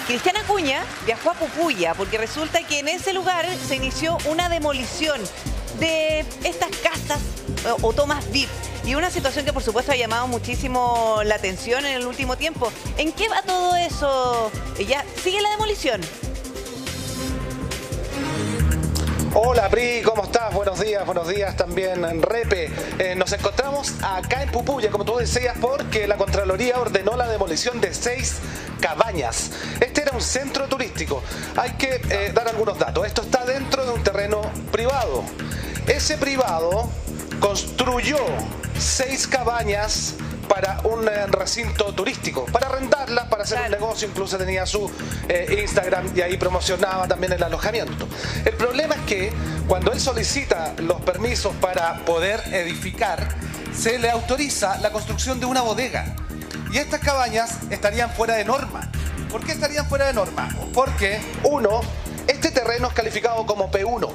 Cristian Acuña viajó a Pupuya porque resulta que en ese lugar se inició una demolición de estas casas o tomas VIP. Y una situación que por supuesto ha llamado muchísimo la atención en el último tiempo. ¿En qué va todo eso? ¿Ya sigue la demolición? Hola Pri, ¿cómo estás? Buenos días también Repe. Nos encontramos acá en Pupuya, como tú decías, porque la Contraloría ordenó la demolición de 6 cabañas. Este era un centro turístico. Hay que dar algunos datos. Esto está dentro de un terreno privado. Ese privado construyó 6 cabañas para un recinto turístico, para arrendarlas, para hacer un negocio. Incluso tenía su Instagram y ahí promocionaba también el alojamiento. El problema es que cuando él solicita los permisos para poder edificar, se le autoriza la construcción de una bodega. Y estas cabañas estarían fuera de norma. ¿Por qué estarían fuera de norma? Porque, uno, este terreno es calificado como P1.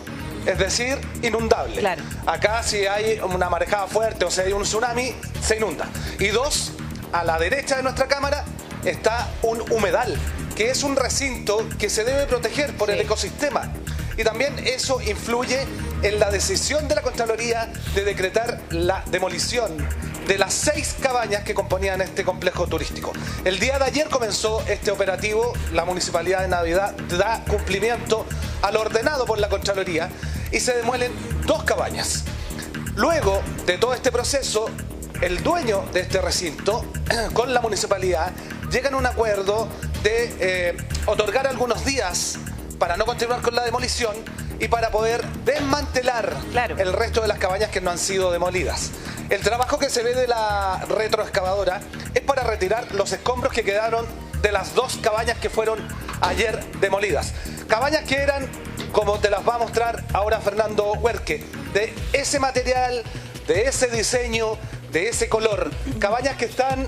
Es decir, inundable. Claro. Acá si hay una marejada fuerte o si hay un tsunami, se inunda. Y dos, a la derecha de nuestra cámara está un humedal, que es un recinto que se debe proteger por el ecosistema. Y también eso influye en la decisión de la Contraloría de decretar la demolición de las 6 cabañas que componían este complejo turístico. El día de ayer comenzó este operativo. La Municipalidad de Navidad da cumplimiento a lo ordenado por la Contraloría y se demuelen 2 cabañas. Luego de todo este proceso, el dueño de este recinto con la municipalidad llegan a un acuerdo de otorgar algunos días para no continuar con la demolición y para poder desmantelar el resto de las cabañas que no han sido demolidas. El trabajo que se ve de la retroexcavadora es para retirar los escombros que quedaron de las 2 cabañas que fueron ayer demolidas. Cabañas que eran, como te las va a mostrar ahora Fernando Huerque, de ese material, de ese diseño, de ese color. Cabañas que están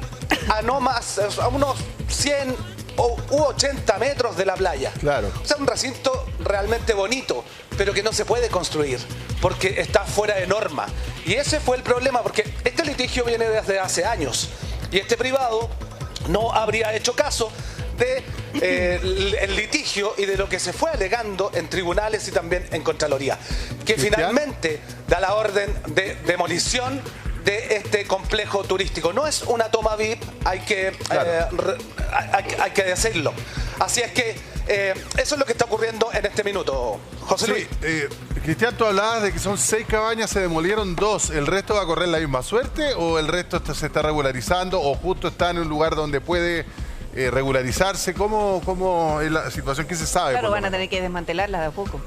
a no más, a unos 100 u 80 metros de la playa. Claro. O sea, un recinto realmente bonito, pero que no se puede construir porque está fuera de norma. Y ese fue el problema, porque este litigio viene desde hace años y este privado no habría hecho caso de el litigio y de lo que se fue alegando en tribunales y también en Contraloría, que finalmente da la orden de demolición de este complejo turístico. No es una toma VIP, hay que decirlo. Así es que eso es lo que está ocurriendo en este minuto, José Luis. Cristian, tú hablabas de que son 6 cabañas, se demolieron 2. ¿El resto va a correr la misma suerte o el resto se está regularizando o justo está en un lugar donde puede regularizarse? ¿Cómo es la situación que se sabe? Claro, van a tener que desmantelarla de a poco.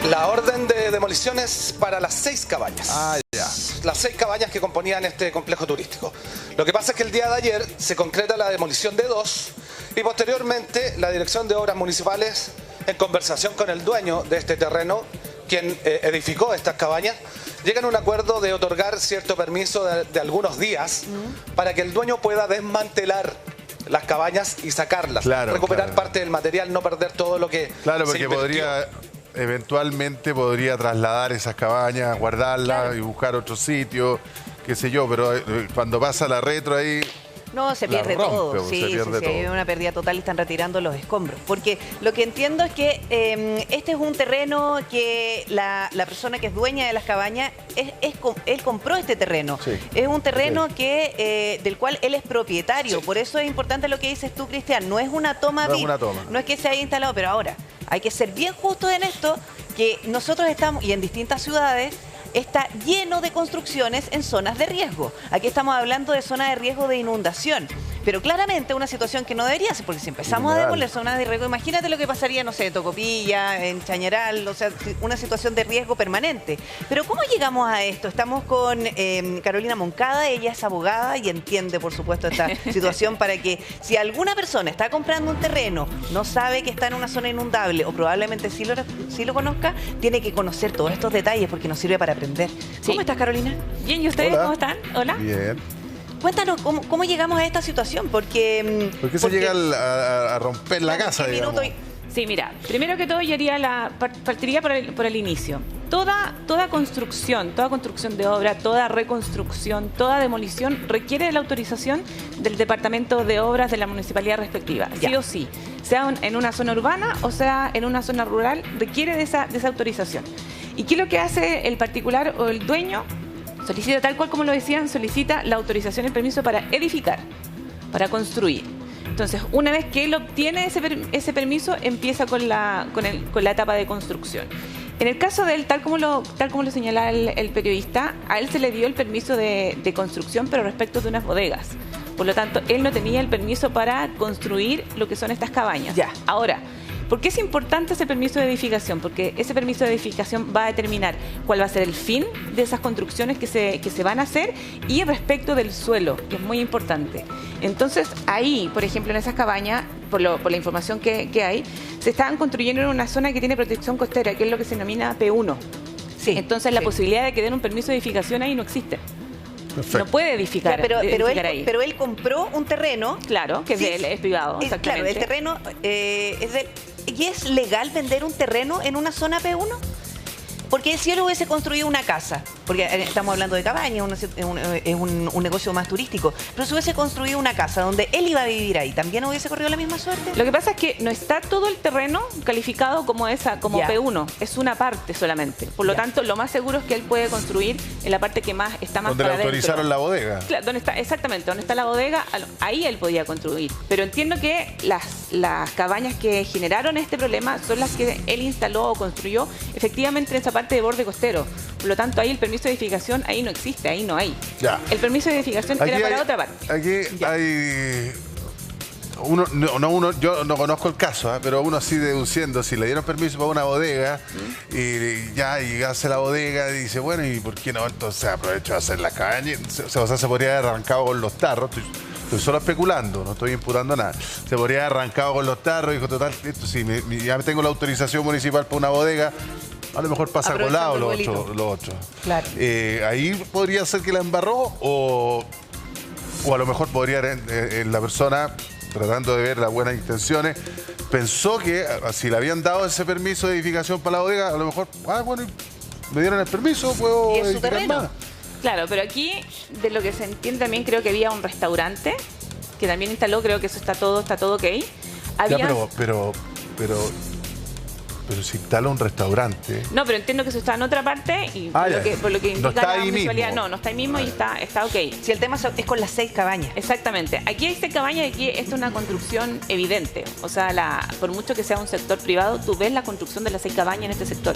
La orden de demolición es para las 6 cabañas. Ah, ya. Las 6 cabañas que componían este complejo turístico. Lo que pasa es que el día de ayer se concreta la demolición de 2 y posteriormente la Dirección de Obras Municipales, en conversación con el dueño de este terreno, quien edificó estas cabañas, llegan a un acuerdo de otorgar cierto permiso de algunos días para que el dueño pueda desmantelar las cabañas y sacarlas, recuperar parte del material, no perder todo lo que porque eventualmente podría trasladar esas cabañas, guardarlas y buscar otro sitio, qué sé yo, pero cuando pasa la retro ahí... No, se pierde todo. Sí, hay una pérdida total y están retirando los escombros. Porque lo que entiendo es que este es un terreno que la persona que es dueña de las cabañas, él compró este terreno. Sí. Es un terreno del cual él es propietario. Sí. Por eso es importante lo que dices tú, Cristian. No es una toma VIP. No es que se haya instalado, pero ahora hay que ser bien justos en esto, que nosotros estamos, y en distintas ciudades, está lleno de construcciones en zonas de riesgo. Aquí estamos hablando de zonas de riesgo de inundación. Pero claramente una situación que no debería ser, porque si empezamos a demoler zonas de riesgo, imagínate lo que pasaría, no sé, en Tocopilla, en Chañaral, o sea, una situación de riesgo permanente. Pero ¿cómo llegamos a esto? Estamos con Carolina Moncada, ella es abogada y entiende, por supuesto, esta situación para que si alguna persona está comprando un terreno, no sabe que está en una zona inundable o probablemente sí lo conozca, tiene que conocer todos estos detalles porque nos sirve para aprender. ¿Cómo estás, Carolina? Bien, ¿y ustedes cómo están? Hola. Bien. Cuéntanos cómo llegamos a esta situación, porque... ¿Por qué se llega a romper la casa, digamos? Sí, mira, primero que todo yo partiría por el inicio. toda construcción de obra, toda reconstrucción, toda demolición requiere de la autorización del Departamento de Obras de la municipalidad respectiva, sí o sí. Sea en una zona urbana o sea en una zona rural, requiere de esa autorización. ¿Y qué es lo que hace el particular o el dueño? Solicita, tal cual como lo decían, solicita la autorización y el permiso para edificar, para construir. Entonces, una vez que él obtiene ese permiso, empieza con la etapa de construcción. En el caso de él, tal como lo señalaba el periodista, a él se le dio el permiso de construcción, pero respecto de unas bodegas. Por lo tanto, él no tenía el permiso para construir lo que son estas cabañas. Ya. Ahora, ¿por qué es importante ese permiso de edificación? Porque ese permiso de edificación va a determinar cuál va a ser el fin de esas construcciones que se van a hacer y respecto del suelo, que es muy importante. Entonces, ahí, por ejemplo, en esas cabañas, por la información que hay, se estaban construyendo en una zona que tiene protección costera, que es lo que se denomina P1. Sí, entonces, la posibilidad de que den un permiso de edificación ahí no existe. Perfecto. No puede edificar, pero él compró un terreno. Claro, que sí, es privado, exactamente. Claro, el terreno es de... ¿Y es legal vender un terreno en una zona P1? Porque si él hubiese construido una casa, porque estamos hablando de cabaña, es un negocio más turístico, pero si hubiese construido una casa donde él iba a vivir ahí, ¿también hubiese corrido la misma suerte? Lo que pasa es que no está todo el terreno calificado como P1, es una parte solamente. Por lo tanto, lo más seguro es que él puede construir en la parte que está más donde para le autorizaron la bodega. Claro, exactamente, donde está la bodega, ahí él podía construir. Pero entiendo que las cabañas que generaron este problema son las que él instaló o construyó efectivamente en esa parte de borde costero. Por lo tanto, ahí el permiso de edificación ahí no existe, ahí no hay. Ya. El permiso de edificación era para otra parte. Aquí hay... yo no conozco el caso, pero uno así deduciendo, si le dieron permiso para una bodega y hace la bodega y dice, bueno, ¿y por qué no? Entonces aprovecho de hacer la cabaña. O sea, se podría haber arrancado con los tarros. Estoy solo especulando, no estoy imputando nada. Se podría haber arrancado con los tarros y dijo, total, esto sí, ya tengo la autorización municipal para una bodega. A lo mejor pasa colado los otros. Claro. Ahí podría ser que la embarró o a lo mejor podría la persona, tratando de ver las buenas intenciones, pensó que si le habían dado ese permiso de edificación para la bodega, a lo mejor, bueno, me dieron el permiso, puedo edificar más. Claro, pero aquí, de lo que se entiende también, creo que había un restaurante que también instaló, creo que eso está todo ok. Pero si instala un restaurante... No, pero entiendo que eso está en otra parte y por lo que indica no está la ahí municipalidad, mismo. no está ahí mismo y está ok. Si el tema es con las 6 cabañas. Exactamente. Aquí hay 6 cabañas y aquí esta es una construcción evidente. O sea, por mucho que sea un sector privado, tú ves la construcción de las 6 cabañas en este sector.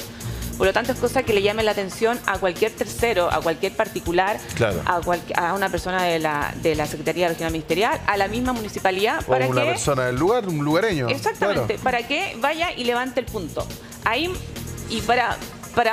Por lo tanto, es cosa que le llame la atención a cualquier tercero, a cualquier particular, claro, a una persona de la Secretaría Regional Ministerial, a la misma municipalidad. O una persona del lugar, un lugareño. Exactamente, claro, para que vaya y levante el punto. Ahí, y para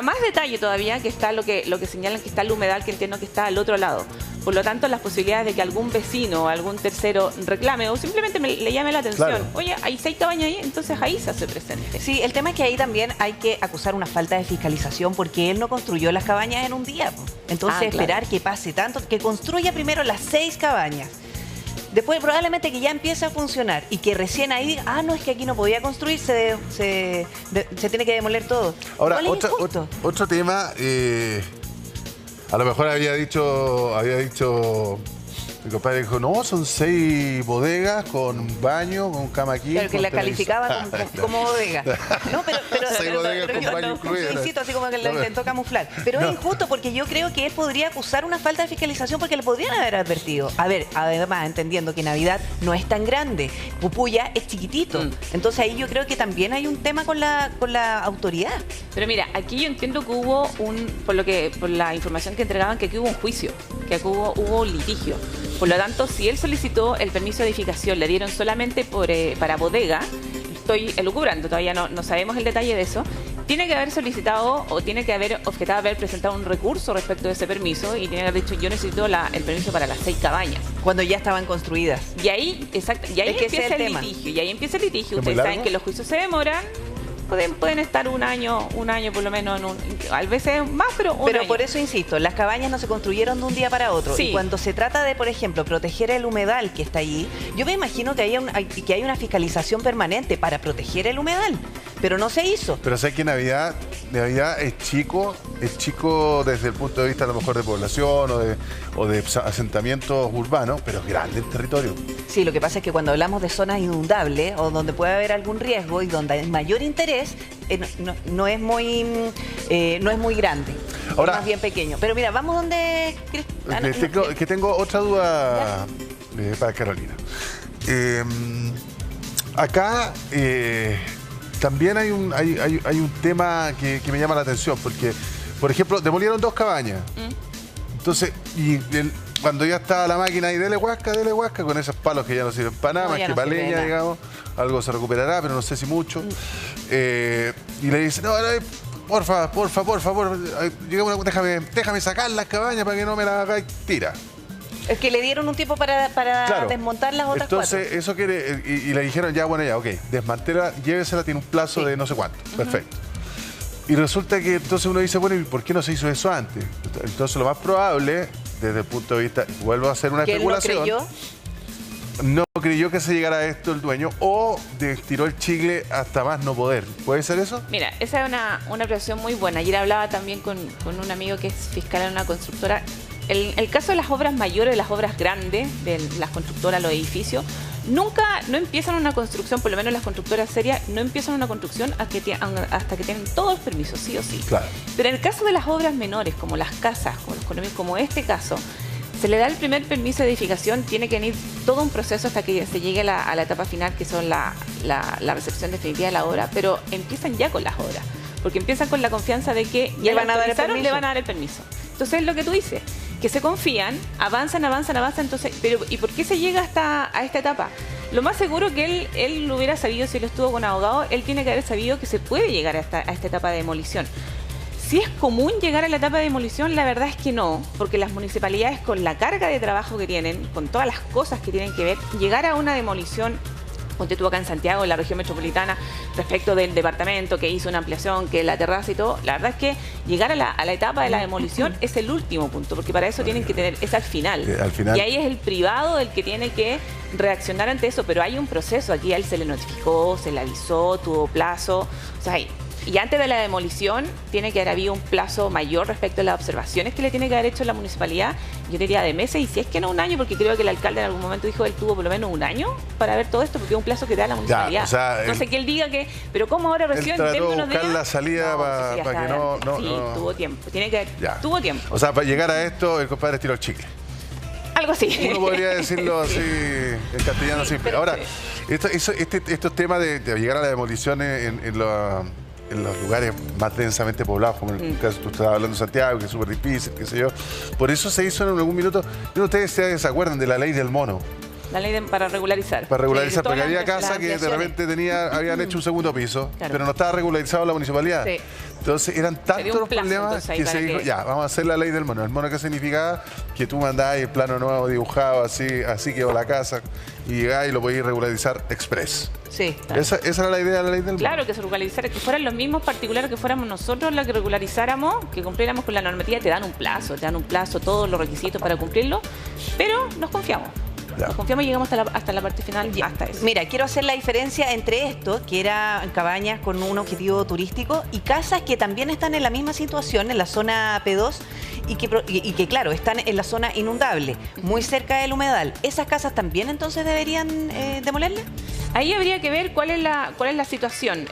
más detalle todavía, que está lo que señalan que está el humedal, que entiendo que está al otro lado. Por lo tanto, las posibilidades de que algún vecino o algún tercero reclame o simplemente le llame la atención. Claro. Oye, hay 6 cabañas ahí, entonces ahí se hace presente. Sí, el tema es que ahí también hay que acusar una falta de fiscalización porque él no construyó las cabañas en un día. Entonces, esperar que pase tanto, que construya primero las 6 cabañas. Después probablemente que ya empiece a funcionar y que recién ahí diga, no, es que aquí no podía construir, se tiene que demoler todo. Ahora, otro tema, a lo mejor había dicho, mi compadre dijo, no, son 6 bodegas con baño, con cama aquí. Pero que la calificaba como bodega. No, pero 6 bodegas con baño incluido. Insisto, así como que lo intentó camuflar. Pero es injusto porque yo creo que él podría acusar una falta de fiscalización porque le podrían haber advertido. A ver, además, entendiendo que Navidad no es tan grande, Pupuya es chiquitito. Entonces ahí yo creo que también hay un tema con la autoridad. Pero mira, aquí yo entiendo que hubo por la información que entregaban, que aquí hubo un juicio, que aquí hubo un litigio. Por lo tanto, si él solicitó el permiso de edificación, le dieron solamente para bodega, estoy elucubrando, todavía no sabemos el detalle de eso, tiene que haber solicitado o tiene que haber objetado, haber presentado un recurso respecto de ese permiso y tiene que haber dicho, yo necesito el permiso para las 6 cabañas. Cuando ya estaban construidas. Y ahí, empieza el litigio. Y ahí empieza el litigio. Ustedes saben que los juicios se demoran. Pueden estar un año por lo menos, a veces más, pero un año. Por eso insisto, las cabañas no se construyeron de un día para otro. Sí. Y cuando se trata de, por ejemplo, proteger el humedal que está allí, yo me imagino que hay una fiscalización permanente para proteger el humedal. pero no se hizo. Pero sé que Navidad es chico desde el punto de vista a lo mejor de población o de asentamientos urbanos, pero es grande el territorio. Sí, lo que pasa es que cuando hablamos de zonas inundables o donde puede haber algún riesgo y donde hay mayor interés, no es muy grande. Ahora, es más bien pequeño. Pero mira, vamos donde... tengo otra duda para Carolina. Acá también hay un tema que me llama la atención, porque, por ejemplo, demolieron 2 cabañas. Entonces, cuando ya estaba la máquina ahí, dele huasca, con esos palos que ya no sirven para nada, más que para leña, digamos, algo se recuperará, pero no sé si mucho. Y le dicen, no, por favor, déjame sacar las cabañas para que no me las hagáis tira. Es que le dieron un tiempo para desmontar las otras 4. Entonces, eso quiere... Y le dijeron, ya, ok, desmantela, llévesela, tiene un plazo de no sé cuánto. Perfecto. Y resulta que entonces uno dice, bueno, ¿y por qué no se hizo eso antes? Entonces, lo más probable, desde el punto de vista... Vuelvo a hacer una especulación. No creyó que se llegara a esto el dueño o tiró el chicle hasta más no poder. ¿Puede ser eso? Mira, esa es una apreciación muy buena. Ayer hablaba también con un amigo que es fiscal en una constructora. El caso de las obras mayores, de las obras grandes, de las constructoras, los edificios, no empiezan una construcción, por lo menos las constructoras serias, no empiezan una construcción hasta que tienen todos los permisos, sí o sí. Claro. Pero en el caso de las obras menores, como las casas, como los condominios, como este caso, se le da el primer permiso de edificación, tiene que venir todo un proceso hasta que se llegue a la etapa final, que son la recepción definitiva de la obra, pero empiezan ya con las obras, porque empiezan con la confianza de que ya le van a dar el permiso. Entonces es lo que tú dices, que se confían, avanzan, entonces, ¿y por qué se llega a esta etapa? Lo más seguro que él lo hubiera sabido si él estuvo con abogado, él tiene que haber sabido que se puede llegar a esta etapa de demolición. Si es común llegar a la etapa de demolición, la verdad es que no, porque las municipalidades, con la carga de trabajo que tienen, con todas las cosas que tienen que ver, llegar a una demolición, ponte tú acá en Santiago, en la región metropolitana, respecto del departamento que hizo una ampliación, que la terraza y todo, la verdad es que llegar a la etapa de la demolición es el último punto, porque para eso tienen que tener, es al final. Y ahí es el privado el que tiene que reaccionar ante eso, pero hay un proceso, aquí a él se le notificó, se le avisó, tuvo plazo, o sea, y antes de la demolición tiene que haber habido un plazo mayor respecto a las observaciones que le tiene que haber hecho la municipalidad, yo diría de meses, y si es que no un año, porque creo que el alcalde en algún momento dijo que él tuvo por lo menos un año para ver todo esto, porque es un plazo que da la municipalidad. Ya, o sea, no sé que él diga que, pero ¿cómo ahora recién en términos de la salida para que no... Sí, tuvo tiempo, tuvo tiempo. O sea, para llegar a esto, el compadre tiró el chicle. Algo así. Uno podría decirlo así, en castellano simple. Ahora, estos temas de llegar a la demolición en los lugares más densamente poblados, como en el caso tú estabas hablando de Santiago, que es súper difícil, qué sé yo. Por eso se hizo en algún minuto, ustedes se acuerdan de la ley del mono. La ley para regularizar. Para regularizar, porque había casas que de repente habían hecho un segundo piso, pero no estaba regularizado la municipalidad. Sí. Entonces eran tantos los problemas que se dijo, ya, vamos a hacer la ley del mono. ¿El mono qué significaba? Que tú mandabas el plano nuevo dibujado, así quedó la casa, y llegabas y lo podías regularizar express. Sí. Esa era la idea de la ley del mono. Claro, que se regularizara, que fueran los mismos particulares, que fuéramos nosotros los que regularizáramos, que cumpliéramos con la normativa. Te dan un plazo, todos los requisitos para cumplirlo, pero nos confiamos. Nos confiamos y llegamos hasta la parte final, hasta eso. Mira, quiero hacer la diferencia entre esto, que eran cabañas con un objetivo turístico, y casas que también están en la misma situación, en la zona P2, y que claro, están en la zona inundable, muy cerca del humedal. ¿Esas casas también entonces deberían demolerle? Ahí habría que ver cuál es la situación.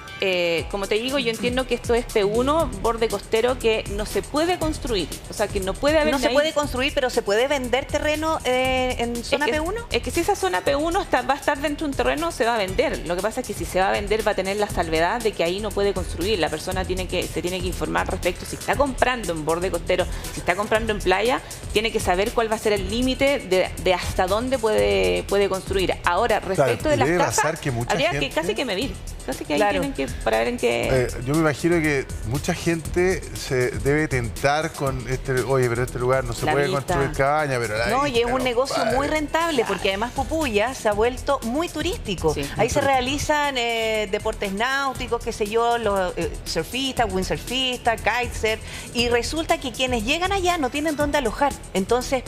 Como te digo, yo entiendo que esto es P1, borde costero, que no se puede construir. O sea, que no puede haber... No se puede construir, pero ¿se puede vender terreno en zona P1? Es que si esa zona P1 va a estar dentro de un terreno, se va a vender. Lo que pasa es que si se va a vender, va a tener la salvedad de que ahí no puede construir. La persona se tiene que informar respecto. Si está comprando en borde costero, si está comprando en playa, tiene que saber cuál va a ser el límite de hasta dónde puede construir. Ahora, respecto de las casas, habría que casi que medir. Casi que ahí tienen que, para ver en qué... yo me imagino que mucha gente se debe tentar con oye, pero este lugar no se puede construir cabaña, pero y es un negocio muy rentable, porque además Pupuya se ha vuelto muy turístico. Sí, ahí se realizan deportes náuticos, qué sé yo, los surfistas, windsurfistas, kitesurf, y resulta que quienes llegan allá no tienen dónde alojar. Entonces,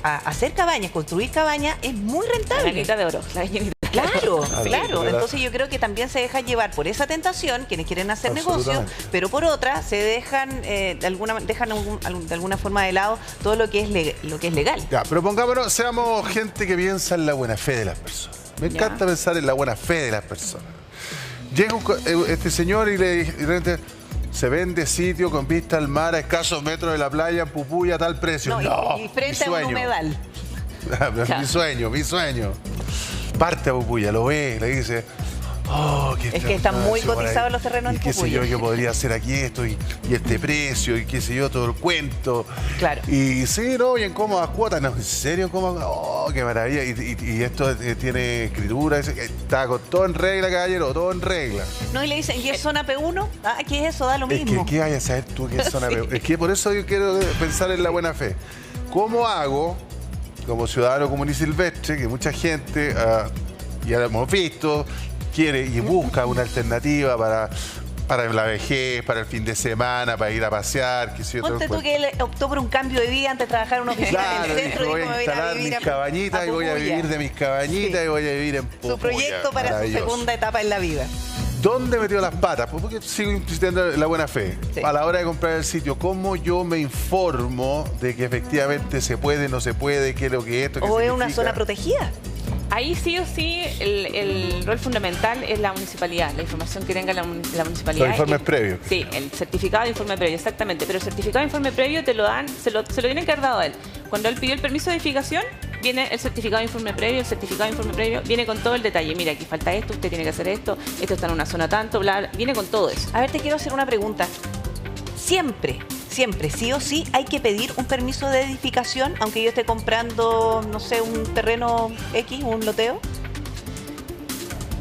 hacer cabañas, construir cabañas es muy rentable. La gallinita de oro, la gallinita. Claro. Entonces yo creo que también se dejan llevar por esa tentación quienes quieren hacer negocio, pero por otra se dejan de alguna forma de lado todo lo que es legal. Ya, pero pongámonos, seamos gente que piensa en la buena fe de las personas. Me encanta pensar en la buena fe de las personas. Llega este señor y le dice, se vende sitio con vista al mar a escasos metros de la playa, en Pupuya, a tal precio. Y frente a un humedal. Mi sueño. Parte a Pupuya, lo ve, le dice, es que están muy cotizados los terrenos en Pupuya. Y qué sé yo podría hacer aquí esto y este precio y qué sé yo, todo el cuento. Claro. Y sí, ¿no? Y en cómodas cuotas, ¿no? ¿En serio? Qué maravilla. Y esto tiene escritura, está todo en regla, caballero, todo en regla. No, y le dicen, ¿y es zona P1? ¿Qué es eso? Da lo mismo. ¿Qué vayas a saber tú qué es zona P1? Es que por eso yo quiero pensar en la buena fe. ¿Cómo hago, como ciudadano común y silvestre, que mucha gente, ya lo hemos visto, quiere y busca una alternativa para la vejez, para el fin de semana, para ir a pasear, qué sé yo. Ponte tú que él optó por un cambio de vida antes de trabajar en una oficina en el centro. Voy a instalar mis cabañitas y voy a vivir de mis cabañitas y voy a vivir en Pupuya. Su proyecto para su segunda etapa en la vida. ¿Dónde metió las patas? Porque sigo insistiendo en la buena fe. Sí. A la hora de comprar el sitio, ¿cómo yo me informo de que efectivamente se puede, no se puede, qué es lo que es esto? ¿O es una zona protegida? Ahí sí o sí el rol fundamental es la municipalidad, la información que tenga la municipalidad. Los informes previos. Sí, el certificado de informe previo, exactamente. Pero el certificado de informe previo te lo dan, se lo tienen que haber dado a él. Cuando él pidió el permiso de edificación, viene el certificado de informe previo, el certificado de informe previo viene con todo el detalle. Mira, aquí falta esto, usted tiene que hacer esto está en una zona tanto, bla, bla, viene con todo eso. A ver, te quiero hacer una pregunta. Siempre, sí o sí, hay que pedir un permiso de edificación, aunque yo esté comprando, no sé, un terreno X, un loteo.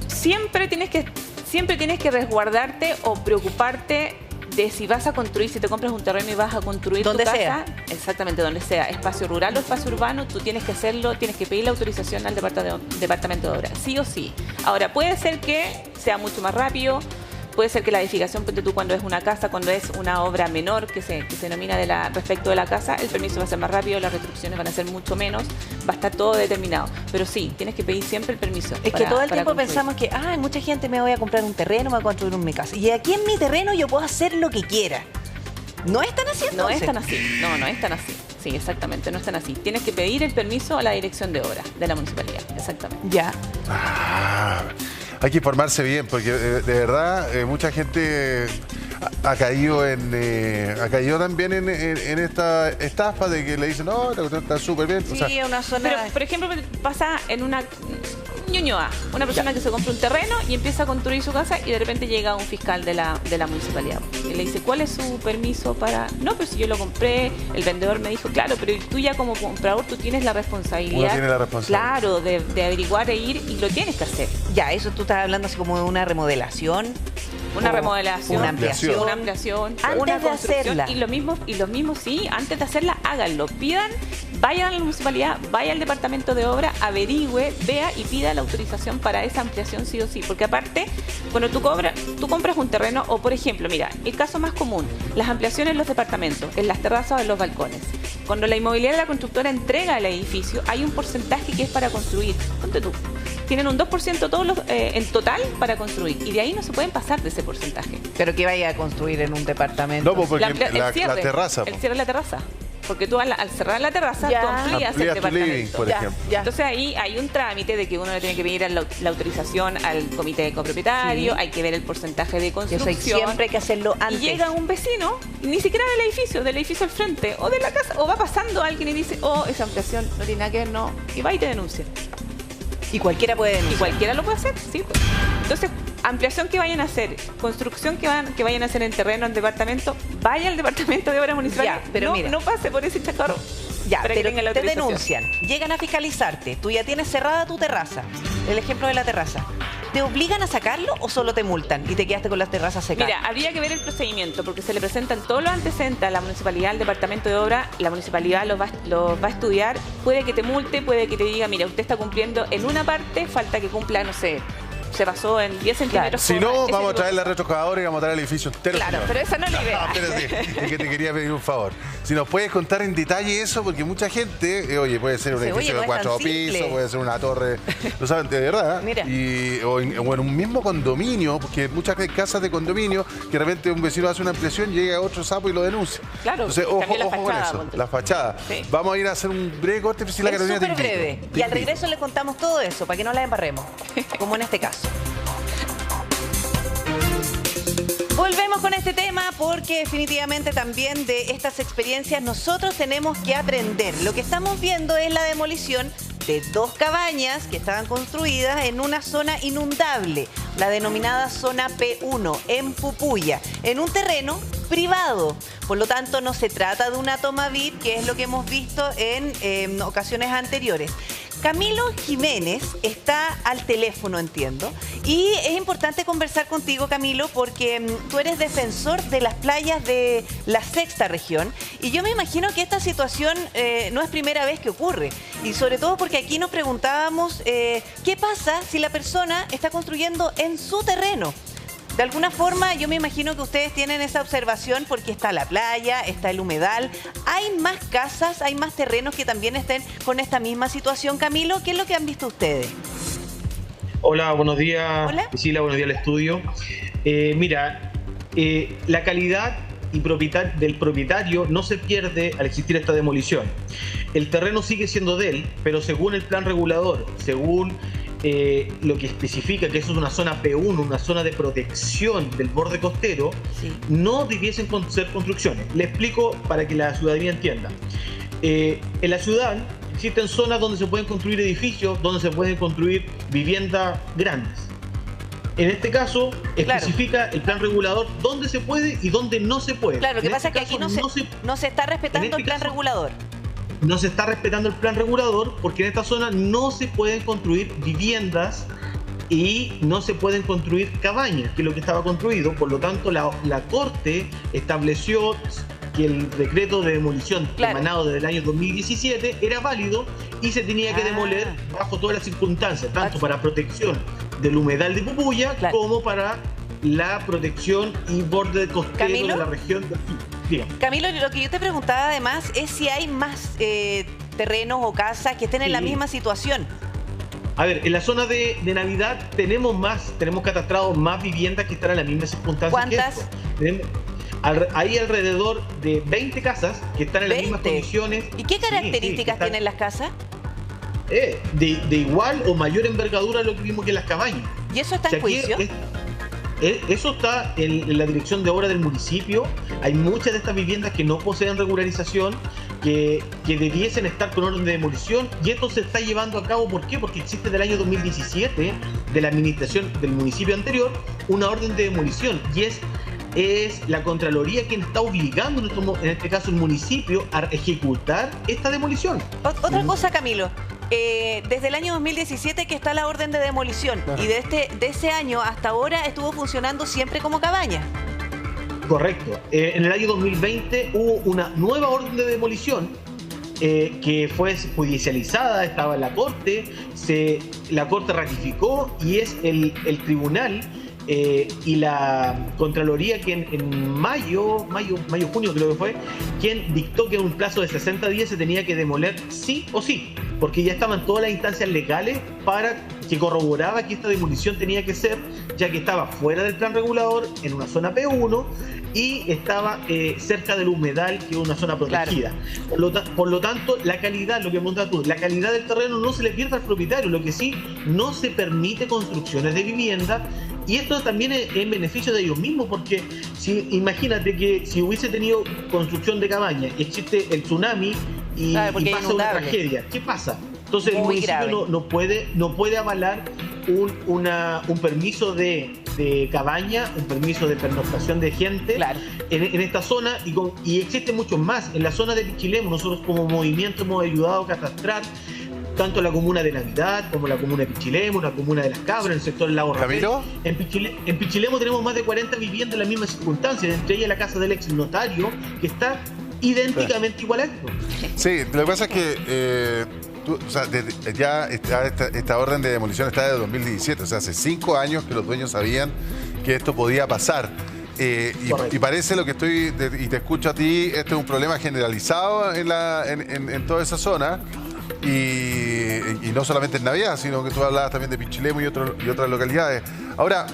Siempre tienes que resguardarte o preocuparte de si vas a construir, si te compras un terreno y vas a construir donde tu casa, sea. Exactamente, donde sea, espacio rural o espacio urbano, tú tienes que hacerlo, tienes que pedir la autorización al departamento de obra, sí o sí. Ahora, puede ser que sea mucho más rápido, puede ser que la edificación, ponte tú, cuando es una casa, cuando es una obra menor que se denomina respecto de la casa, el permiso va a ser más rápido, las restricciones van a ser mucho menos, va a estar todo determinado. Pero sí, tienes que pedir siempre el permiso. Es que todo el tiempo pensamos que, mucha gente me voy a comprar un terreno, me voy a construir mi casa. Y aquí en mi terreno yo puedo hacer lo que quiera. ¿No es tan así entonces? No es tan así, no es tan así. Sí, exactamente, no es tan así. Tienes que pedir el permiso a la dirección de obra de la municipalidad, exactamente. Ya. Hay que informarse bien, porque de verdad mucha gente ha caído también en esta estafa de que le dicen, no, la cuestión está súper bien. Sí, una zona... Pero, por ejemplo, pasa en una Ñuñoa, una persona que se compra un terreno y empieza a construir su casa y de repente llega un fiscal de la municipalidad y le dice, ¿cuál es su permiso para...? No, pero si yo lo compré, el vendedor me dijo, claro, pero tú ya como comprador tú tienes la responsabilidad. Uno tiene la responsabilidad. Claro, de averiguar e ir y lo tienes que hacer. Ya, eso tú estás hablando así como de una remodelación. Una remodelación, una ampliación, antes una de hacerla. Y lo mismo, sí, antes de hacerla, háganlo. Vayan a la municipalidad, vaya al departamento de obra, averigüe, vea y pida la autorización para esa ampliación sí o sí. Porque aparte, cuando tú compras un terreno, o por ejemplo, mira, el caso más común, las ampliaciones en los departamentos, en las terrazas o en los balcones. Cuando la inmobiliaria de la constructora entrega el edificio, hay un porcentaje que es para construir. Ponte tú. Tienen un 2% todos en total para construir. Y de ahí no se pueden pasar de ese porcentaje. Pero que vaya a construir en un departamento. No, porque la terraza. El cierre de la terraza. Porque tú al cerrar la terraza, tú amplías el departamento. Living, por ejemplo. Entonces ahí hay un trámite de que uno le tiene que pedir la autorización al comité de copropietario, hay que ver el porcentaje de construcción. Eso siempre hay que hacerlo antes. Y llega un vecino, ni siquiera del edificio al frente, o de la casa, o va pasando alguien y dice, esa ampliación no tiene nada que ver, no, y va y te denuncia. Y cualquiera puede denunciar. Y cualquiera lo puede hacer, sí. Entonces, ampliación que vayan a hacer, construcción que vayan a hacer en terreno, en departamento, vaya al departamento de obra municipal. Ya, pero mira, no pase por ese chacarro. Ya, pero te denuncian, llegan a fiscalizarte, tú ya tienes cerrada tu terraza, el ejemplo de la terraza. ¿Te obligan a sacarlo o solo te multan y te quedaste con las terrazas secas? Mira, habría que ver el procedimiento porque se le presentan todos los antecedentes a la municipalidad, al departamento de obra, la municipalidad los va a estudiar, puede que te multe, puede que te diga, mira, usted está cumpliendo en una parte, falta que cumpla, no sé, se basó en 10 centímetros. Si no, vamos a traer la retroexcavadora y vamos a traer el edificio entero. Claro, pero esa no es la idea. Espérate, es que te quería pedir un favor. Si nos puedes contar en detalle eso, porque mucha gente, oye, puede ser un edificio de 4 pisos, puede ser una torre, lo saben, de verdad. Mira. O en un mismo condominio, porque muchas casas de condominio, que de repente un vecino hace una impresión, llega otro sapo y lo denuncia. Claro. Entonces, ojo con eso, la fachada. Sí. Vamos a ir a hacer un breve corte, Priscila Carolina. Es súper breve. Y al regreso le contamos todo eso, para que no la embarremos, como en este caso. Volvemos con este tema porque definitivamente también de estas experiencias nosotros tenemos que aprender. Lo que estamos viendo es la demolición de 2 cabañas que estaban construidas en una zona inundable, la denominada zona P1, en Pupuya, en un terreno privado. Por lo tanto, no se trata de una toma VIP, que es lo que hemos visto en ocasiones anteriores. Camilo Jiménez está al teléfono, entiendo, y es importante conversar contigo, Camilo, porque tú eres defensor de las playas de la 6ª región, y yo me imagino que esta situación no es primera vez que ocurre, y sobre todo porque aquí nos preguntábamos qué pasa si la persona está construyendo en su terreno. De alguna forma, yo me imagino que ustedes tienen esa observación porque está la playa, está el humedal. ¿Hay más casas, hay más terrenos que también estén con esta misma situación, Camilo? ¿Qué es lo que han visto ustedes? Hola, buenos días. Hola. Priscila, buenos días al estudio. Mira, la calidad del propietario no se pierde al existir esta demolición. El terreno sigue siendo de él, pero según el plan regulador, según lo que especifica que eso es una zona P1, una zona de protección del borde costero, sí, no debiesen ser construcciones. Le explico para que la ciudadanía entienda. En la ciudad existen zonas donde se pueden construir edificios, donde se pueden construir viviendas grandes. En este caso, especifica el plan regulador dónde se puede y dónde no se puede. Claro, lo que pasa es que aquí no se está respetando el plan regulador. No se está respetando el plan regulador porque en esta zona no se pueden construir viviendas y no se pueden construir cabañas, que es lo que estaba construido. Por lo tanto, la Corte estableció que el decreto de demolición emanado desde el año 2017 era válido y se tenía que demoler bajo todas las circunstancias, tanto para protección del humedal de Pupuya como para la protección y borde costero de la región de Bien. Camilo, lo que yo te preguntaba además es si hay más terrenos o casas que estén en la misma situación. A ver, en la zona de Navidad tenemos catastrados más viviendas que están en la misma circunstancia. ¿Cuántas? Hay alrededor de 20 casas que están en las mismas condiciones. ¿Y qué características tienen las casas? De igual o mayor envergadura a lo que vimos que en las cabañas. ¿Y eso está en juicio? Eso está en la dirección de obra del municipio. Hay muchas de estas viviendas que no poseen regularización, que debiesen estar con orden de demolición, y esto se está llevando a cabo. ¿Por qué? Porque existe del año 2017, de la administración del municipio anterior, una orden de demolición, y es la Contraloría quien está obligando, en este caso el municipio, a ejecutar esta demolición. Otra cosa, Camilo. Desde el año 2017 que está la orden de demolición, y de ese año hasta ahora estuvo funcionando siempre como cabaña. Correcto. En el año 2020 hubo una nueva orden de demolición que fue judicializada, estaba en la Corte, la Corte ratificó, y es el tribunal y la Contraloría quien en mayo, junio creo que fue, quien dictó que en un plazo de 60 días se tenía que demoler sí o sí, porque ya estaban todas las instancias legales para que corroboraba que esta demolición tenía que ser, ya que estaba fuera del plan regulador, en una zona P1, y estaba cerca del humedal, que es una zona protegida. Por lo tanto, la calidad, lo que preguntas tú, la calidad del terreno no se le pierde al propietario, lo que sí, no se permite construcciones de vivienda. Y esto también es en beneficio de ellos mismos, porque imagínate que si hubiese tenido construcción de cabaña y existe el tsunami y pasa una tragedia, ¿qué pasa? Entonces el municipio no puede avalar un permiso de cabaña, un permiso de pernoctación de gente en esta zona, y existen muchos más. En la zona de Pichilemu, nosotros como movimiento hemos ayudado a catastrar tanto la comuna de Navidad como la comuna de Pichilemu, la comuna de Las Cabras, el sector del Lago Rapel. En Pichilemu tenemos más de 40 viviendas en las mismas circunstancias, entre ellas la casa del ex notario, que está idénticamente igual a esto. Sí, lo que pasa es que O sea, ya esta orden de demolición está de 2017, o sea, hace 5 años que los dueños sabían que esto podía pasar. Y parece lo que y te escucho a ti, este es un problema generalizado en toda esa zona. Y no solamente en Navidad, sino que tú hablabas también de Pichilemu y otras localidades. Ahora,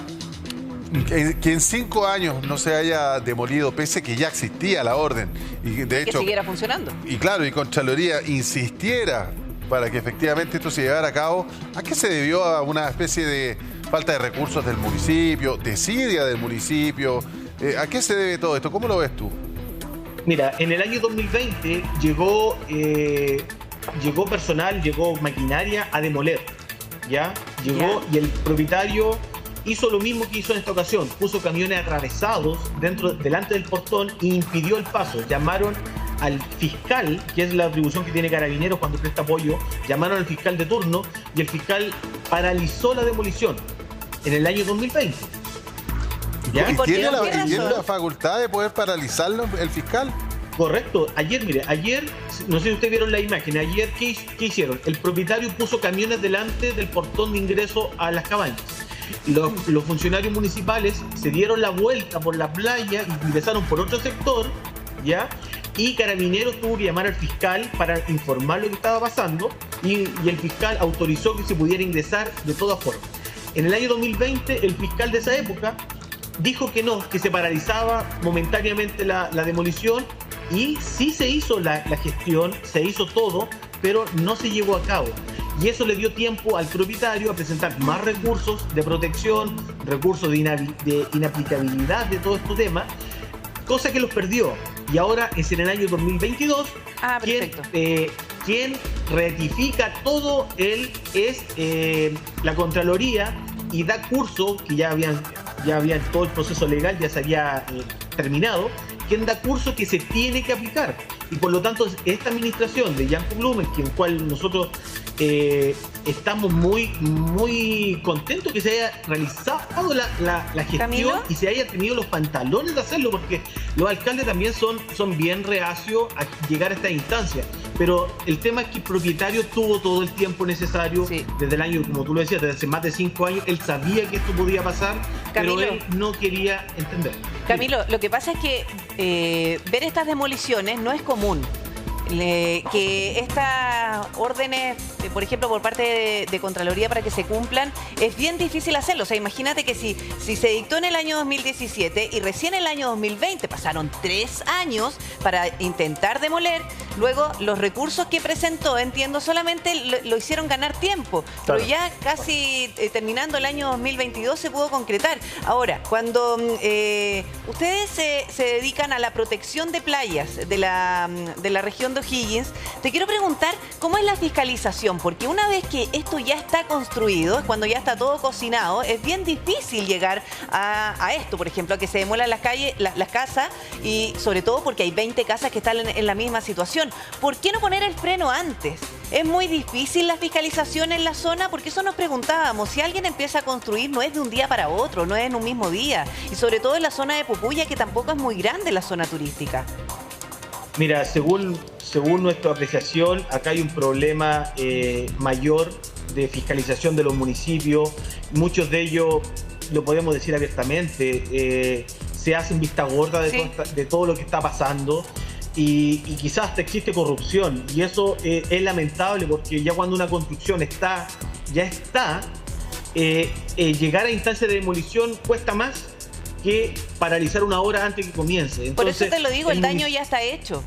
que en 5 años no se haya demolido, pese que ya existía la orden, y de hecho, que siguiera funcionando. Y claro, y Contraloría insistiera para que efectivamente esto se llevara a cabo, ¿a qué se debió? ¿A una especie de falta de recursos del municipio, desidia del municipio? ¿A qué se debe todo esto? ¿Cómo lo ves tú? Mira, en el año 2020 llegó personal, llegó maquinaria a demoler, ¿ya? Llegó y el propietario hizo lo mismo que hizo en esta ocasión, puso camiones atravesados delante del portón e impidió el paso. Llamaron al fiscal, que es la atribución que tiene Carabineros cuando presta apoyo, llamaron al fiscal de turno y el fiscal paralizó la demolición en el año 2020. ¿Ya? ¿Y tiene la facultad de poder paralizarlo el fiscal? Correcto. Ayer, no sé si ustedes vieron la imagen, ayer, ¿qué hicieron? El propietario puso camiones delante del portón de ingreso a las cabañas. Los funcionarios municipales se dieron la vuelta por la playa y ingresaron por otro sector, ¿ya? Y Carabineros tuvo que llamar al fiscal para informar lo que estaba pasando y el fiscal autorizó que se pudiera ingresar de todas formas. En el año 2020, el fiscal de esa época dijo que no, que se paralizaba momentáneamente la demolición y sí se hizo la gestión, se hizo todo, pero no se llevó a cabo. Y eso le dio tiempo al propietario a presentar más recursos de protección, recursos de inaplicabilidad de todo este tema, cosa que los perdió. Y ahora es en el año 2022 quien ratifica todo él es la Contraloría y da curso, que ya habían todo el proceso legal, ya se había terminado, quien da curso que se tiene que aplicar. Y por lo tanto, esta administración de Janko Blumen, en cual nosotros estamos muy contentos que se haya realizado la gestión, ¿Camilo? Y se haya tenido los pantalones de hacerlo, porque los alcaldes también son bien reacios a llegar a esta instancia. Pero el tema es que el propietario tuvo todo el tiempo necesario, desde el año, como tú lo decías, desde hace más de 5 años, él sabía que esto podía pasar, Camilo, pero él no quería entender. Camilo, lo que pasa es que ver estas demoliciones no es común. Que estas órdenes, por ejemplo, por parte de Contraloría para que se cumplan, es bien difícil hacerlo. O sea, imagínate que si se dictó en el año 2017 y recién en el año 2020 pasaron 3 años para intentar demoler, luego los recursos que presentó, entiendo, solamente lo hicieron ganar tiempo. Claro. Pero ya casi terminando el año 2022 se pudo concretar. Ahora, cuando ustedes se dedican a la protección de playas de la región de O'Higgins, te quiero preguntar cómo es la fiscalización, porque una vez que esto ya está construido, cuando ya está todo cocinado, es bien difícil llegar a esto, por ejemplo, a que se demuelan las casas, y sobre todo porque hay 20 casas que están en la misma situación. ¿Por qué no poner el freno antes? ¿Es muy difícil la fiscalización en la zona? Porque eso nos preguntábamos. Si alguien empieza a construir, no es de un día para otro, no es en un mismo día. Y sobre todo en la zona de Pupuya, que tampoco es muy grande la zona turística. Mira, según nuestra apreciación, acá hay un problema mayor de fiscalización de los municipios. Muchos de ellos, lo podemos decir abiertamente, se hacen vista gorda de todo lo que está pasando. Y quizás hasta existe corrupción. Y eso es lamentable, porque ya cuando una construcción ya está, llegar a instancias de demolición cuesta más que paralizar una hora antes que comience. Entonces, por eso te lo digo, el daño ya está hecho.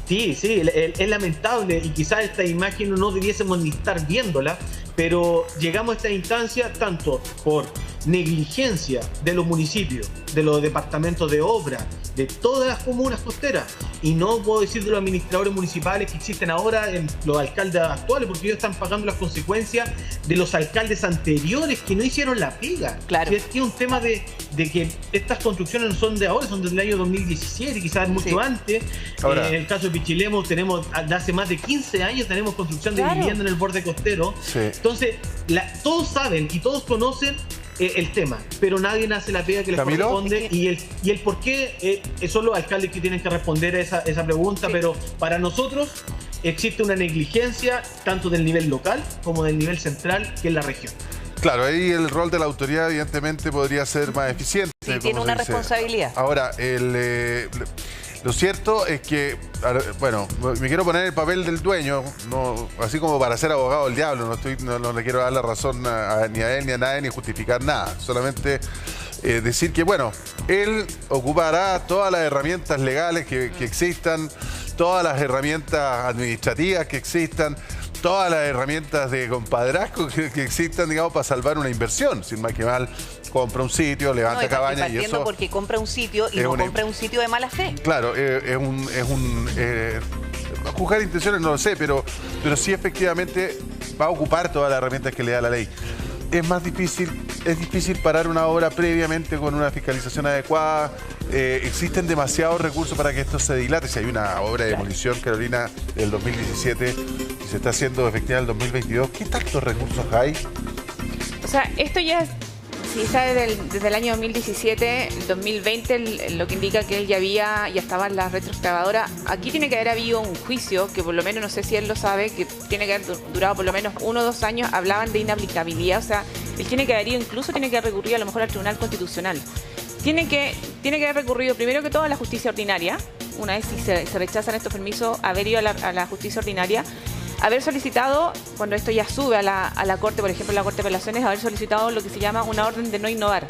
Sí, es lamentable, y quizás esta imagen no debiésemos ni estar viéndola, pero llegamos a esta instancia tanto por negligencia de los municipios, de los departamentos de obra, de todas las comunas costeras, y no puedo decir de los administradores municipales que existen ahora, los alcaldes actuales, porque ellos están pagando las consecuencias de los alcaldes anteriores que no hicieron la pega. Claro. Si es que es un tema de que estas construcciones no son de ahora, son del año 2017, quizás mucho antes. Ahora, en el caso de Pichilemu tenemos, de hace más de 15 años tenemos construcción de vivienda en el borde costero. Sí. Entonces, todos saben y todos conocen el tema, pero nadie hace la pega que les corresponde, y el por qué son los alcaldes que tienen que responder a esa pregunta. Pero para nosotros existe una negligencia tanto del nivel local como del nivel central, que es la región. Claro, ahí el rol de la autoridad evidentemente podría ser más eficiente. Sí, tiene una responsabilidad. Ahora, lo cierto es que, bueno, me quiero poner en el papel del dueño, no, así como para ser abogado del diablo, no le quiero dar la razón ni a él ni a nadie, ni justificar nada. Solamente decir que, bueno, él ocupará todas las herramientas legales que existan, todas las herramientas administrativas que existan, todas las herramientas de compadrazgo que existan, digamos, para salvar una inversión. Sin más que mal, compra un sitio, levanta cabañas y eso... porque compra un sitio y no compra un sitio de mala fe. Claro, juzgar intenciones no lo sé, pero sí efectivamente va a ocupar todas las herramientas que le da la ley. Es difícil parar una obra previamente con una fiscalización adecuada. Existen demasiados recursos para que esto se dilate. Si hay una obra de demolición, Carolina, del 2017 y se está haciendo efectiva en el 2022, ¿qué tantos recursos hay? O sea, esto ya si está desde el año 2017, el 2020, lo que indica que él ya estaban las retroexcavadoras. Aquí tiene que haber habido un juicio, que por lo menos, no sé si él lo sabe, que tiene que haber durado por lo menos 1 o 2 años. Hablaban de inaplicabilidad, o sea, él tiene que haber ido, incluso tiene que haber recurrido a lo mejor al Tribunal Constitucional. Tiene que haber recurrido primero que todo a la justicia ordinaria. Una vez si se rechazan estos permisos, haber ido a la justicia ordinaria, haber solicitado, cuando esto ya sube a la Corte, por ejemplo, la Corte de Apelaciones, haber solicitado lo que se llama una orden de no innovar,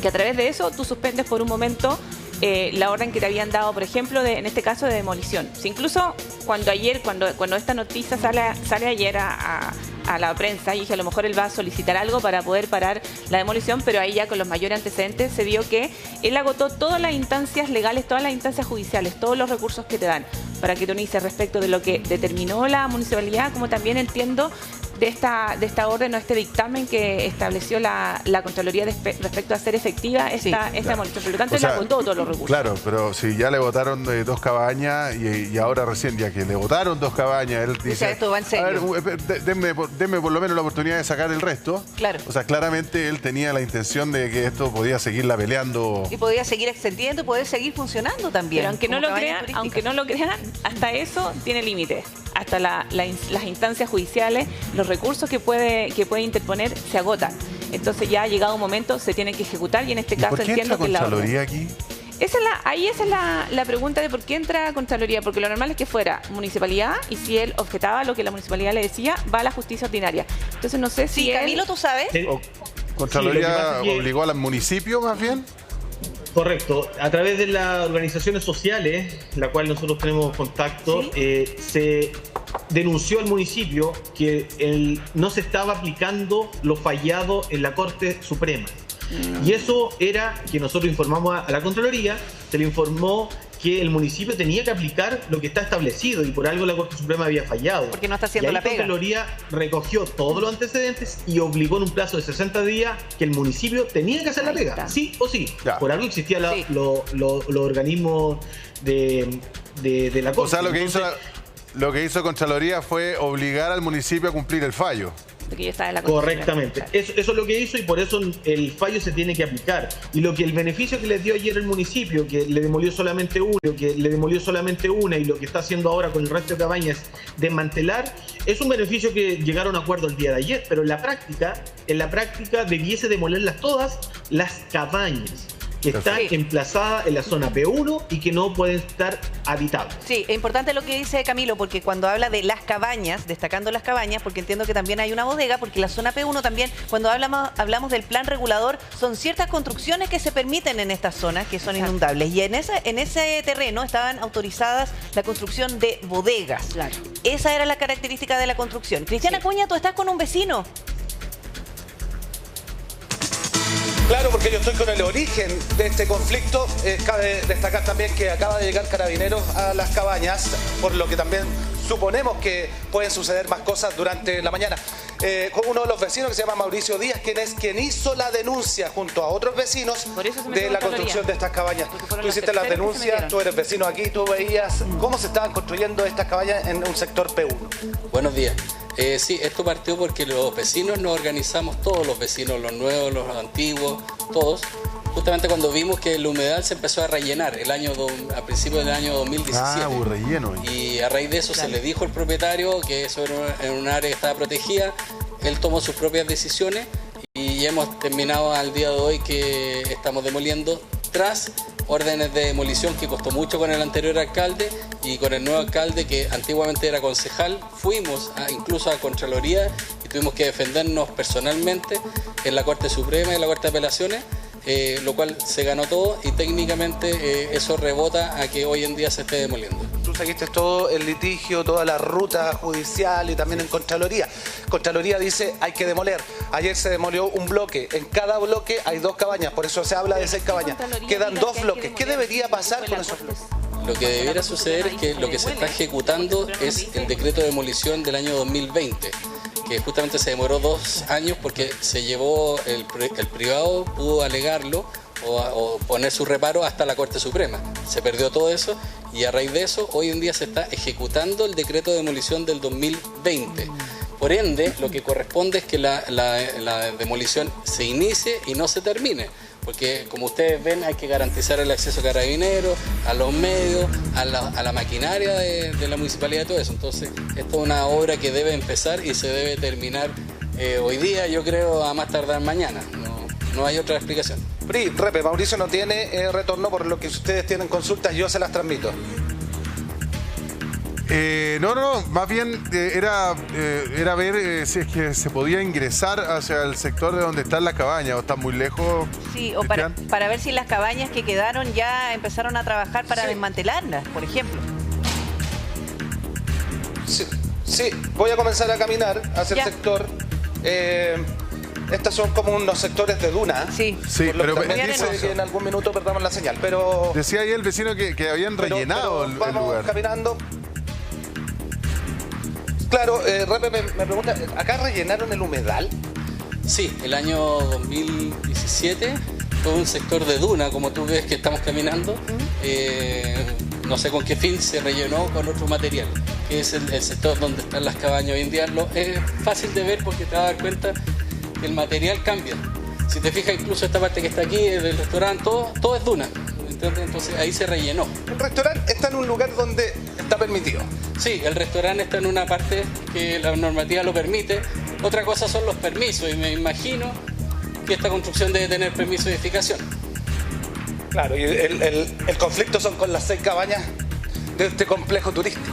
que a través de eso tú suspendes por un momento la orden que te habían dado, por ejemplo, en este caso de demolición. Si incluso cuando esta noticia sale ayer a la prensa, y dije, a lo mejor él va a solicitar algo para poder parar la demolición, pero ahí ya con los mayores antecedentes se vio que él agotó todas las instancias legales, todas las instancias judiciales, todos los recursos que te dan para que tonice respecto de lo que determinó la municipalidad, como también entiendo de esta orden o este dictamen que estableció la Contraloría respecto a hacer efectiva esta demolición. Por lo tanto, él agotó todos los recursos. Claro, pero si ya le votaron 2 cabañas y ahora recién, ya que le votaron 2 cabañas, él dice, o sea, esto va en serio. A ver, denme por lo menos la oportunidad de sacar el resto. Claro. O sea, claramente él tenía la intención de que esto podía seguirla peleando. Y podía seguir extendiendo, poder seguir funcionando también. Pero aunque no lo crean, hasta eso tiene límites. Hasta las instancias judiciales, los recursos que puede interponer se agotan. Entonces ya ha llegado un momento, se tiene que ejecutar, y en este caso entiendo que la Contraloría aquí. Esa es la pregunta de por qué entra Contraloría, porque lo normal es que fuera municipalidad, y si él objetaba lo que la municipalidad le decía, va a la justicia ordinaria. Entonces no sé si sí, Camilo, ¿tú sabes? ¿Contraloría obligó al municipio más bien? Correcto. A través de las organizaciones sociales, la cual nosotros tenemos contacto, se denunció al municipio que no se estaba aplicando lo fallado en la Corte Suprema. Y eso era que nosotros informamos a la Contraloría, se le informó que el municipio tenía que aplicar lo que está establecido, y por algo la Corte Suprema había fallado. Porque no está haciendo la pega. La Contraloría recogió todos los antecedentes y obligó en un plazo de 60 días que el municipio tenía que hacer la pega, sí o sí. Ya. Por algo existían los organismos de la Corte. O sea, lo que hizo Contraloría fue obligar al municipio a cumplir el fallo. Que ya está en la correctamente. Eso es lo que hizo, y por eso el fallo se tiene que aplicar. Y lo que el beneficio que les dio ayer el municipio, que le demolió solamente una, y lo que está haciendo ahora con el resto de cabañas, desmantelar, es un beneficio que llegaron a acuerdo el día de ayer, pero en la práctica debiese demolerlas todas las cabañas que están emplazadas en la zona P1 y que no pueden estar habitables. Sí, es importante lo que dice Camilo, porque cuando habla de las cabañas, destacando las cabañas, porque entiendo que también hay una bodega, porque la zona P1 también, cuando hablamos del plan regulador, son ciertas construcciones que se permiten en estas zonas que son inundables. Y en ese terreno estaban autorizadas la construcción de bodegas. Claro. Esa era la característica de la construcción. Cristiana Cuña, tú estás con un vecino. Claro, porque yo estoy con el origen de este conflicto. Cabe destacar también que acaba de llegar Carabineros a las cabañas, por lo que también suponemos que pueden suceder más cosas durante la mañana. Con uno de los vecinos, que se llama Mauricio Díaz, quien hizo la denuncia junto a otros vecinos de la construcción de estas cabañas. Tú hiciste las denuncias, tú eres vecino aquí, tú veías cómo se estaban construyendo estas cabañas en un sector P1. Buenos días. Sí, esto partió porque los vecinos nos organizamos, todos los vecinos, los nuevos, los antiguos, todos, justamente cuando vimos que el humedal se empezó a rellenar a principios del año 2017. Ah, relleno. Y a raíz de eso se le dijo al propietario que eso era en un área que estaba protegida. Él tomó sus propias decisiones y hemos terminado al día de hoy que estamos demoliendo tras órdenes de demolición que costó mucho con el anterior alcalde y con el nuevo alcalde que antiguamente era concejal. Fuimos incluso a Contraloría y tuvimos que defendernos personalmente en la Corte Suprema y en la Corte de Apelaciones, lo cual se ganó todo y técnicamente eso rebota a que hoy en día se esté demoliendo. Tú seguiste todo el litigio, toda la ruta judicial y también en Contraloría. Contraloría dice hay que demoler. Ayer se demolió un bloque. En cada bloque hay 2 cabañas, por eso se habla de 6 cabañas. Quedan 2 bloques. ¿Qué debería pasar con esos bloques? Lo que debiera suceder es que lo que se está ejecutando es el decreto de demolición del año 2020, que justamente se demoró 2 años porque se llevó, el privado pudo alegarlo o poner su reparo hasta la Corte Suprema. Se perdió todo eso y a raíz de eso hoy en día se está ejecutando el decreto de demolición del 2020. Por ende, lo que corresponde es que la demolición se inicie y no se termine. Porque como ustedes ven hay que garantizar el acceso a carabineros, a los medios, a la maquinaria de la municipalidad y todo eso. Entonces, esto es una obra que debe empezar y se debe terminar hoy día, yo creo, a más tardar mañana. No hay otra explicación. PRI, Repe, Mauricio no tiene retorno, por lo que ustedes tienen consultas, yo se las transmito. No, más bien era ver si es que se podía ingresar hacia el sector de donde están las cabañas o están muy lejos. Sí, o para ver si las cabañas que quedaron ya empezaron a trabajar para desmantelarlas, por ejemplo. Sí, voy a comenzar a caminar hacia el sector. Estos son como unos sectores de duna. Sí, pero también dice que en algún minuto perdamos la señal. Pero decía ahí el vecino que habían rellenado el lugar. Vamos caminando. Claro, Repe me pregunta, ¿acá rellenaron el humedal? Sí, el año 2017 fue un sector de duna, como tú ves que estamos caminando. No sé con qué fin se rellenó con otro material, que es el sector donde están las cabañas hoy en día. Es fácil de ver porque te vas a dar cuenta que el material cambia. Si te fijas, incluso esta parte que está aquí, del restaurante, todo es duna. Entonces ahí se rellenó. El restaurante está en un lugar donde está permitido. Sí, el restaurante está en una parte que la normativa lo permite. Otra cosa son los permisos y me imagino que esta construcción debe tener permiso de edificación. Claro, y el conflicto son con las 6 cabañas de este complejo turístico.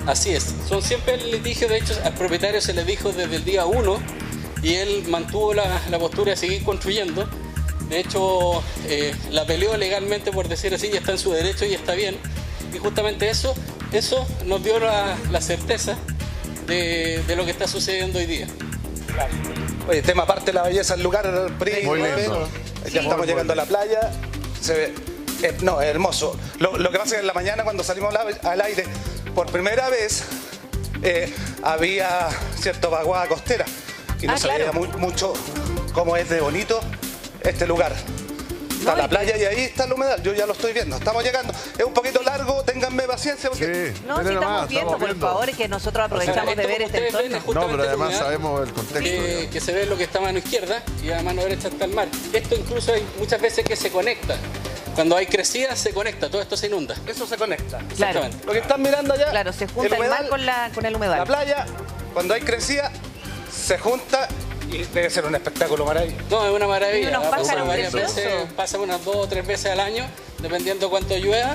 Así es, son siempre el litigio. De hecho, al propietario se le dijo desde el día 1 y él mantuvo la postura de seguir construyendo. De hecho, la peleó legalmente, por decir así, y está en su derecho y está bien. Y justamente eso nos dio la certeza de lo que está sucediendo hoy día. Claro. Oye, tema aparte de la belleza del lugar, PRI, muy lindo. Ya estamos llegando a la playa. Se ve, es hermoso. Lo que pasa es que en la mañana, cuando salimos al aire, por primera vez había cierta vaguada costera. Y no sabía mucho cómo es de bonito este lugar. Está la playa y ahí está el humedal. Yo ya lo estoy viendo. Estamos llegando. Es un poquito largo, ténganme paciencia. Porque... Sí, no, si estamos viendo, por favor, es que nosotros aprovechamos de ver este entorno. No, pero además sabemos el contexto. Que se ve lo que está a mano izquierda y a mano derecha está el mar. Esto incluso hay muchas veces que se conecta. Cuando hay crecidas se conecta, todo esto se inunda. Eso se conecta. Claro. Lo que están mirando allá. Claro, se junta el mar con el humedal. La playa, cuando hay crecida, se junta y debe ser un espectáculo maravilloso. No, es una maravilla. Y unos pájaros preciosos. Pasa unas 2 o 3 veces al año, dependiendo cuánto llueva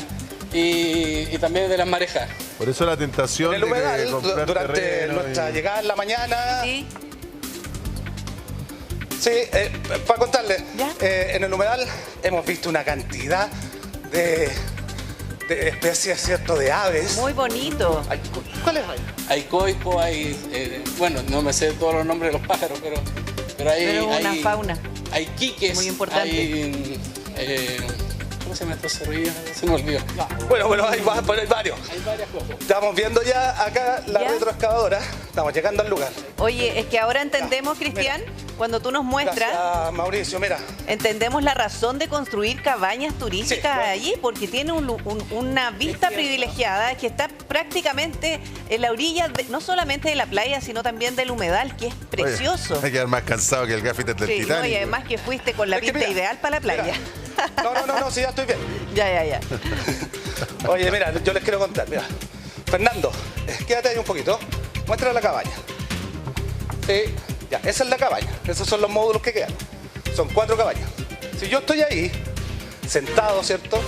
y también de las marejas. Por eso la tentación el humedal, de comprar durante nuestra llegada en la mañana. Sí, para contarles, en el humedal hemos visto una cantidad de especies, ¿cierto?, de aves. Muy bonito. ¿Cuáles hay? Hay coipo, bueno, no me sé todos los nombres de los pájaros, pero hay una fauna. Hay quiques. Muy importante. ¿Cómo se llama esto? Se me olvidó. Bueno, hay varios. Hay varias cosas. Estamos viendo ya acá la retroexcavadora. Estamos llegando al lugar. Oye, es que ahora entendemos, Cristian, cuando tú nos muestras... Gracias, Mauricio, mira. Entendemos la razón de construir cabañas turísticas allí, porque tiene una vista privilegiada que está prácticamente en la orilla, no solamente de la playa, sino también del humedal, que es precioso. Hay que quedar más cansado que el gaffiter del Titanic. No, y además que fuiste con la pista ideal para la playa. No, sí, ya estoy bien. Ya. Oye, mira, yo les quiero contar, mira. Fernando, quédate ahí un poquito. Muestra la cabaña. Sí, ya, esa es la cabaña. Esos son los módulos que quedan. Son 4 cabañas. Si yo estoy ahí, sentado, ¿cierto?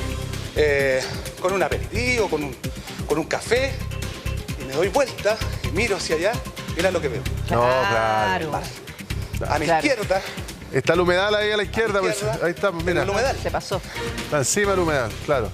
Con un aperitivo, con un café, y me doy vuelta y miro hacia allá, mira lo que veo. Claro. A mi izquierda. Está el humedal ahí a la izquierda. Pues, ahí está, mira. El humedal. Se pasó. Está encima del humedal, claro.